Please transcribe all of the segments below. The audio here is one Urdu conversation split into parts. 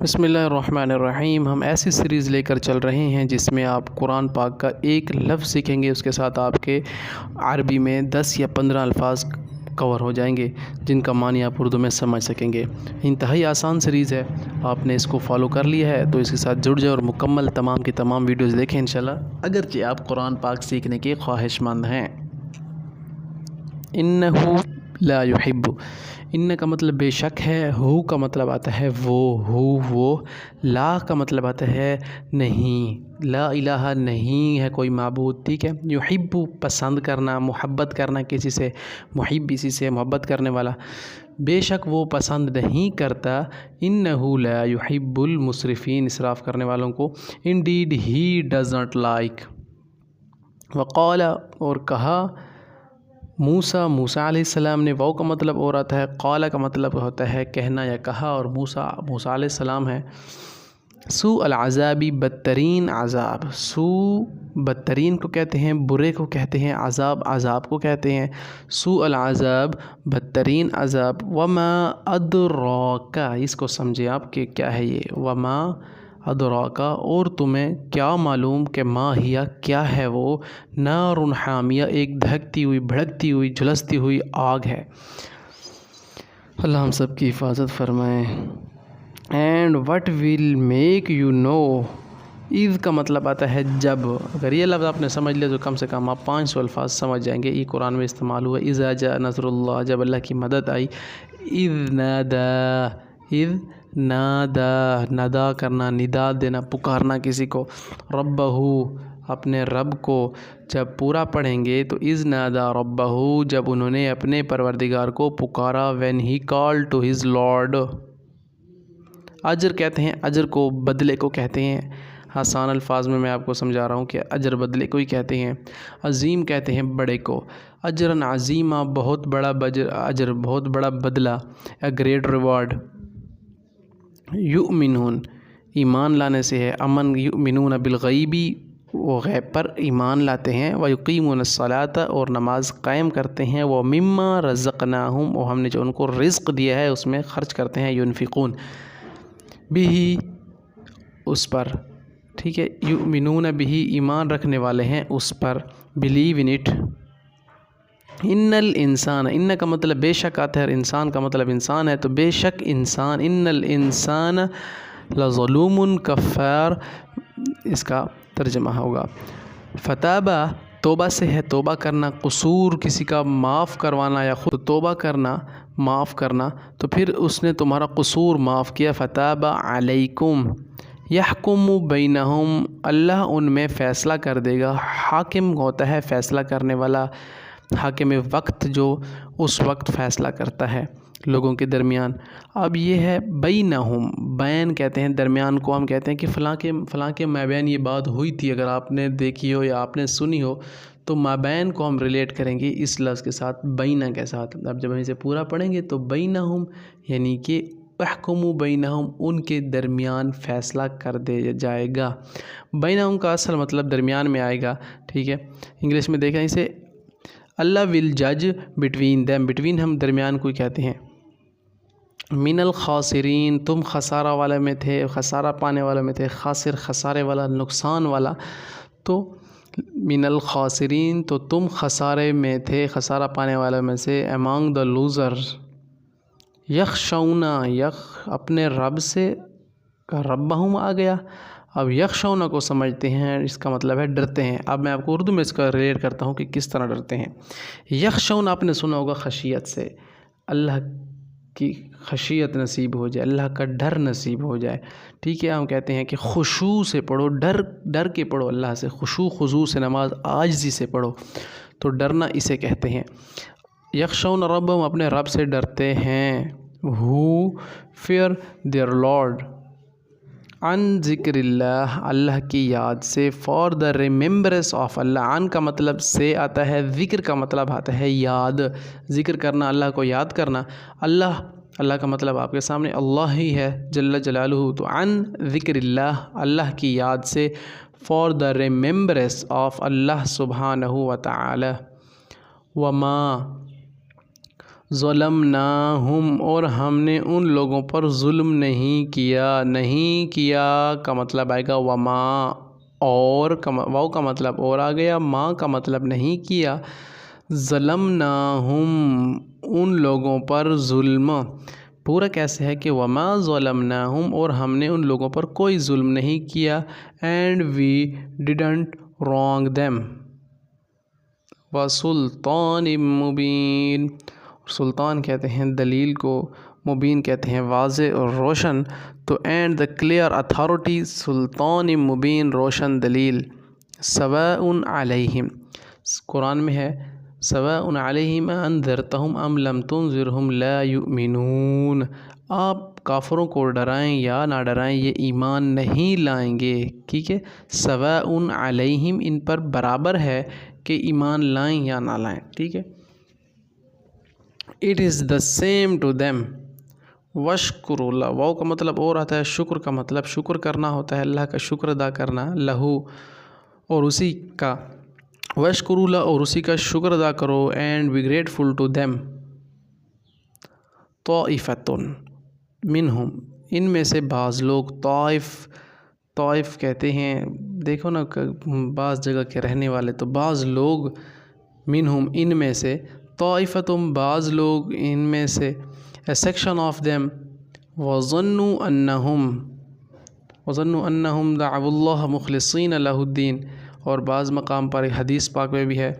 بسم اللہ الرحمن الرحیم۔ ہم ایسی سیریز لے کر چل رہے ہیں جس میں آپ قرآن پاک کا ایک لفظ سیکھیں گے، اس کے ساتھ آپ کے عربی میں 10 یا 15 الفاظ کور ہو جائیں گے جن کا معنی آپ اردو میں سمجھ سکیں گے۔ انتہائی آسان سیریز ہے، آپ نے اس کو فالو کر لیا ہے تو اس کے ساتھ جڑ جائیں اور مکمل تمام کی تمام ویڈیوز دیکھیں انشاءاللہ، اگرچہ آپ قرآن پاک سیکھنے کے خواہش مند ہیں۔ انہو لا یحب، ان کا مطلب بے شک ہے، ہو کا مطلب آتا ہے وہ، لا کا مطلب آتا ہے نہیں، لا الہ نہیں ہے کوئی معبود، ٹھیک ہے۔ یحب پسند کرنا، محبت کرنا کسی سے، محب اسی سے محبت کرنے والا، بے شک وہ پسند نہیں کرتا، انہو لا یحب المسرفین، اسراف کرنے والوں کو، indeed he does not like۔ وقال اور کہا، موسیٰ علیہ السلام نے، واو کا مطلب اور آتا ہے، قال کا مطلب ہوتا ہے کہنا یا کہا، اور موسیٰ علیہ السلام ہے، سوء العذابی بدترین عذاب، سوء بدترین کو کہتے ہیں، برے کو کہتے ہیں، عذاب کو کہتے ہیں، سوء العذاب بدترین عذاب، وما ادراک، اس کو سمجھے آپ کہ کیا ہے یہ، وما ادراک، اور تمہیں کیا معلوم کہ ما ہی کیا ہے وہ، نار حامیہ، ایک دھکتی ہوئی، بھڑکتی ہوئی، جھلستی ہوئی آگ ہے۔ اللہ ہم سب کی حفاظت فرمائیں۔ And what will make you know, اذ کا مطلب آتا ہے جب، اگر یہ لفظ آپ نے سمجھ لیا تو کم سے کم آپ 500 الفاظ سمجھ جائیں گے۔ یہ قرآن میں استعمال ہوا، اذا جاء نصر اللہ، جب اللہ کی مدد آئی، اذ نادا، ندا کرنا، ندا دینا، پکارنا کسی کو، ربہو، اپنے رب کو، جب پورا پڑھیں گے تو اذ نادا ربہو، جب انہوں نے اپنے پروردگار کو پکارا، when he called to his Lord۔ اجر کہتے ہیں، اجر کو بدلے کو کہتے ہیں، آسان الفاظ میں آپ کو سمجھا رہا ہوں کہ اجر بدلے کو ہی کہتے ہیں۔ عظیم کہتے ہیں بڑے کو، اجرن عظیمہ، بہت بڑا اجر، بہت بڑا بدلہ، a great reward۔ یؤمنون، ایمان لانے سے ہے، امن، یؤمنون بالغیبی، وہ غیب پر ایمان لاتے ہیں، ویقیمون الصلاۃ، اور نماز قائم کرتے ہیں، ومما رزقناہم، اور ہم نے جو ان کو رزق دیا ہے اس میں خرچ کرتے ہیں، ينفقون بھی، اس پر، ٹھیک ہے، یؤمنون بھی، ایمان رکھنے والے ہیں اس پر، بلیو ان اٹ۔ ان الانسان، ان کا مطلب بے شک آتا ہے، انسان کا مطلب انسان ہے، تو بے شک انسان، ان الانسان لظلوم کفار، اس کا ترجمہ ہوگا۔ فتابہ، توبہ سے ہے توبہ کرنا، قصور کسی کا معاف کروانا یا خود توبہ کرنا، معاف کرنا، تو پھر اس نے تمہارا قصور معاف کیا، فتابہ علیکم، یحکم بینہم، اللہ ان میں فیصلہ کر دے گا، حاکم ہوتا ہے فیصلہ کرنے والا، حاکم وقت جو اس وقت فیصلہ کرتا ہے لوگوں کے درمیان۔ اب یہ ہے بینہم، بین کہتے ہیں درمیان کو، ہم کہتے ہیں کہ فلاں کے مابین یہ بات ہوئی تھی، اگر آپ نے دیکھی ہو یا آپ نے سنی ہو تو مابین کو ہم ریلیٹ کریں گے اس لفظ کے ساتھ، بینہ کے ساتھ۔ اب جب ہم اسے پورا پڑھیں گے تو بینہم یعنی کہ احکم بینہم، ان کے درمیان فیصلہ کر دیا جائے گا۔ بینہم کا اصل مطلب درمیان میں آئے گا، ٹھیک ہے۔ انگلش میں دیکھیں اسے، اللہ ول جج بٹوین دیم، بٹوین ہم درمیان کو ہی کہتے ہیں۔ من الخاسرین، تم خسارہ والے میں تھے، خسارہ پانے والے میں تھے، خاسر خسارے والا، نقصان والا، تو من الخاسرین، تو تم خسارے میں تھے، خسارہ پانے والے میں سے، among the losers۔ یخشون، اپنے رب سے، ربہم آ گیا، اب یخشون کو سمجھتے ہیں، اس کا مطلب ہے ڈرتے ہیں۔ اب میں آپ کو اردو میں اس کا ریلیٹ کرتا ہوں کہ کس طرح ڈرتے ہیں۔ یخشون آپ نے سنا ہوگا خشیت سے، اللہ کی خشیت نصیب ہو جائے، اللہ کا ڈر نصیب ہو جائے، ٹھیک ہے۔ ہم کہتے ہیں کہ خشوع سے پڑھو، ڈر کے پڑھو اللہ سے، خشوع خضوع سے نماز، عاجزی سے پڑھو، تو ڈرنا اسے کہتے ہیں۔ یخشون ربہم، اپنے رب سے ڈرتے ہیں، who fear their Lord، عن ذکر اللہ، اللہ کی یاد سے، فار دا ریممبرنس آف اللہ، عن کا مطلب سے آتا ہے، ذکر کا مطلب آتا ہے یاد، ذکر کرنا، اللہ کو یاد کرنا، اللہ کا مطلب آپ کے سامنے اللہ ہی ہے جل جلالہ، تو عن ذکر اللہ، اللہ کی یاد سے، فار دا ریممبرنس آف اللہ سبحانہ و تعالی، وما ظلمناہم اور ہم نے ان لوگوں پر ظلم نہیں کیا کا مطلب آئے گا وما، اور واو کا مطلب اور آ گیا، ما کا مطلب نہیں کیا، ظلمناہم ان لوگوں پر ظلم پورا کیسے ہے کہ وما ظلمناہم اور ہم نے ان لوگوں پر کوئی ظلم نہیں کیا، and we didn't wrong them, وسلطان مبین، سلطان کہتے ہیں دلیل کو، مبین کہتے ہیں واضح اور روشن، تو اینڈ دا کلیئر اتھارٹی، سلطان مبین روشن دلیل، سواء علیہم قرآن میں ہے سواء علیہم انذرتہم ام لم تنذرہم لا یؤمنون، آپ کافروں کو ڈرائیں یا نہ ڈرائیں یہ ایمان نہیں لائیں گے، ٹھیک ہے، سواء علیہم ان پر برابر ہے کہ ایمان لائیں یا نہ لائیں، ٹھیک ہے، it is the same to them, وشکر اللہ واو کا مطلب اور آتا ہے، شکر کا مطلب شکر کرنا ہوتا ہے، اللہ کا شکر ادا کرنا، لہو اور اسی کا، وشکر اللہ اور اسی کا شکر ادا کرو، and be grateful to them, طائفتن منہم ان میں سے بعض لوگ، طائف کہتے ہیں، دیکھو نا بعض جگہ کے رہنے والے، تو بعض لوگ، منہم ان میں سے، طائفتم بعض لوگ ان میں سے، a section of them، وظنوا انہم دعوا اللہ مخلصین لہ الدین، اور بعض مقام پر حدیث پاک میں بھی ہے،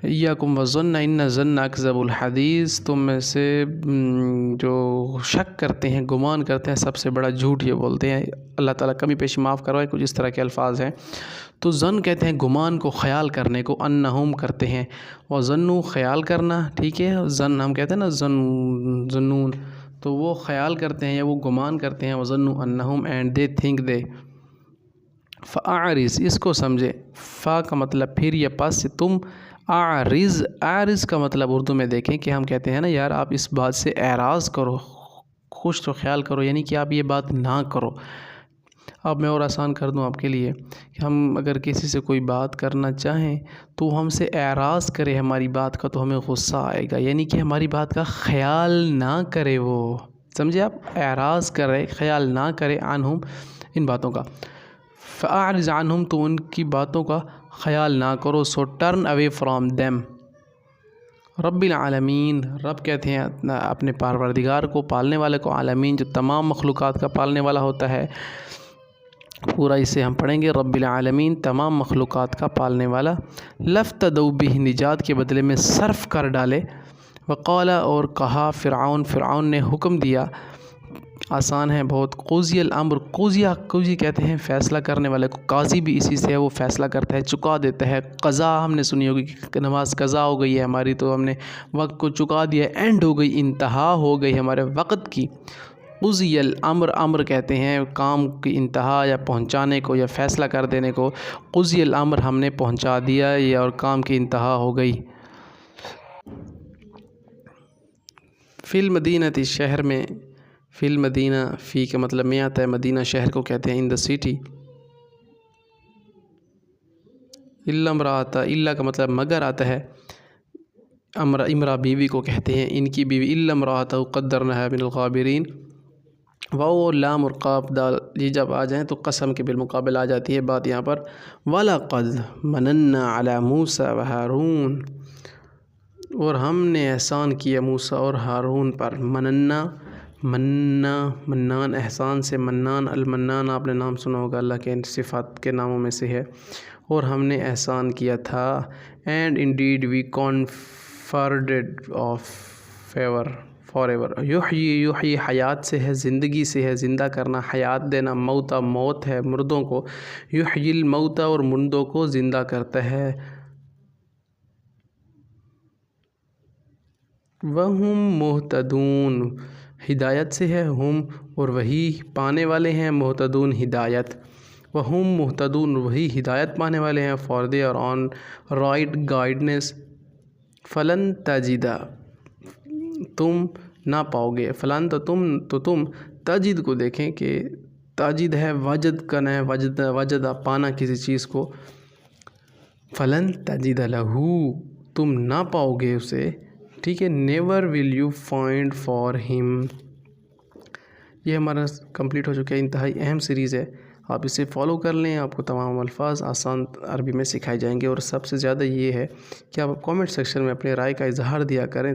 ایاکم وظن ان ظن اکذب الحدیث، تم میں سے جو شک کرتے ہیں، گمان کرتے ہیں، سب سے بڑا جھوٹ یہ بولتے ہیں، اللہ تعالیٰ کمی پیشی معاف کروائے، کچھ اس طرح کے الفاظ ہیں، تو ظن کہتے ہیں گمان کو، خیال کرنے کو، انہم کرتے ہیں، وظنوا خیال کرنا، ٹھیک ہے، ظن ہم کہتے ہیں نا ظنون، تو وہ خیال کرتے ہیں یا وہ گمان کرتے ہیں، وظنوا انہم اینڈ دے تھنک دے، فاعرض اس کو سمجھے، فا کا مطلب پھر یا پس سے، تم اعرض کا مطلب اردو میں دیکھیں کہ ہم کہتے ہیں نا یار آپ اس بات سے اعراض کرو، خوش تو خیال کرو، یعنی کہ آپ یہ بات نہ کرو۔ اب میں اور آسان کر دوں آپ کے لیے کہ ہم اگر کسی سے کوئی بات کرنا چاہیں تو ہم سے اعراض کرے ہماری بات کا تو ہمیں غصہ آئے گا، یعنی کہ ہماری بات کا خیال نہ کرے، وہ سمجھے آپ، اعراض کرے، خیال نہ کرے، عنہم ان باتوں کا، فاعرض عنہم تو ان کی باتوں کا خیال نہ کرو، سو ٹرن اوے فرام دیم، رب العالمین رب کہتے ہیں اپنے پروردگار کو، پالنے والے کو، عالمین جو تمام مخلوقات کا پالنے والا ہوتا ہے، پورا اسے ہم پڑھیں گے، رب العالمین تمام مخلوقات کا پالنے والا، لفتدوا بہ نجات کے بدلے میں صرف کر ڈالے، وقال اور کہا فرعون نے حکم دیا، آسان ہے بہت، قضی الامر، قضی کہتے ہیں فیصلہ کرنے والے کو، قاضی بھی اسی سے ہے، وہ فیصلہ کرتا ہے، چکا دیتا ہے، قضا ہم نے سنی ہوگی کہ نماز قضا ہو گئی ہے ہماری تو ہم نے وقت کو چکا دیا، اینڈ ہو گئی، انتہا ہو گئی ہمارے وقت کی، قضی الامر، امر کہتے ہیں کام کی انتہا یا پہنچانے کو یا فیصلہ کر دینے کو، قضی الامر ہم نے پہنچا دیا یا اور کام کی انتہا ہو گئی، فی المدینہ شہر میں، فی المدینہ فی کا مطلب میں آتا ہے، مدینہ شہر کو کہتے ہیں، ان دا سٹی، الا امرأۃ، الا کا مطلب مگر آتا ہے، امرا بیوی کو کہتے ہیں، ان کی بیوی، الا امرأۃ قدرناها من الغابرین، واو لام اور قاف دال یہ جب آ جائیں تو قسم کے بالمقابل آ جاتی ہے بات یہاں پر، وَلَقَدْ مَنَنَّا عَلَى مُوسَى وَهَارُونَ اور ہم نے احسان کیا موسیٰ اور ہارون پر، منان احسان سے، منان المنان آپ نے نام سنا ہوگا، اللہ کے صفات کے ناموں میں سے ہے، اور ہم نے احسان کیا تھا، and indeed we conferred of favour for ever, یحیی حیات سے ہے، زندگی سے ہے، زندہ کرنا، حیات دینا، موتا موت ہے مردوں کو، یحیی الموتا اور مردوں کو زندہ کرتا ہے، وہم مہتدون ہدایت سے ہے، ہم اور وہی پانے والے ہیں، مہتدون ہدایت، وہم مہتدون وہی ہدایت پانے والے ہیں، for they are on right guidance, فلن تجدہ تم نہ پاؤ گے، فلن تو تم تجد کو دیکھیں کہ تجد ہے وجد کا ہے، وجد پانا کسی چیز کو، فلن تجد لہو تم نہ پاؤ گے اسے، ٹھیک ہے، never will you find for ہم. یہ ہمارا کمپلیٹ ہو چکا ہے، انتہائی اہم سیریز ہے، آپ اسے فالو کر لیں، آپ کو تمام الفاظ آسان عربی میں سکھائے جائیں گے. اور سب سے زیادہ یہ ہے کہ آپ کامنٹ سیکشن میں اپنے رائے کا اظہار دیا کریں.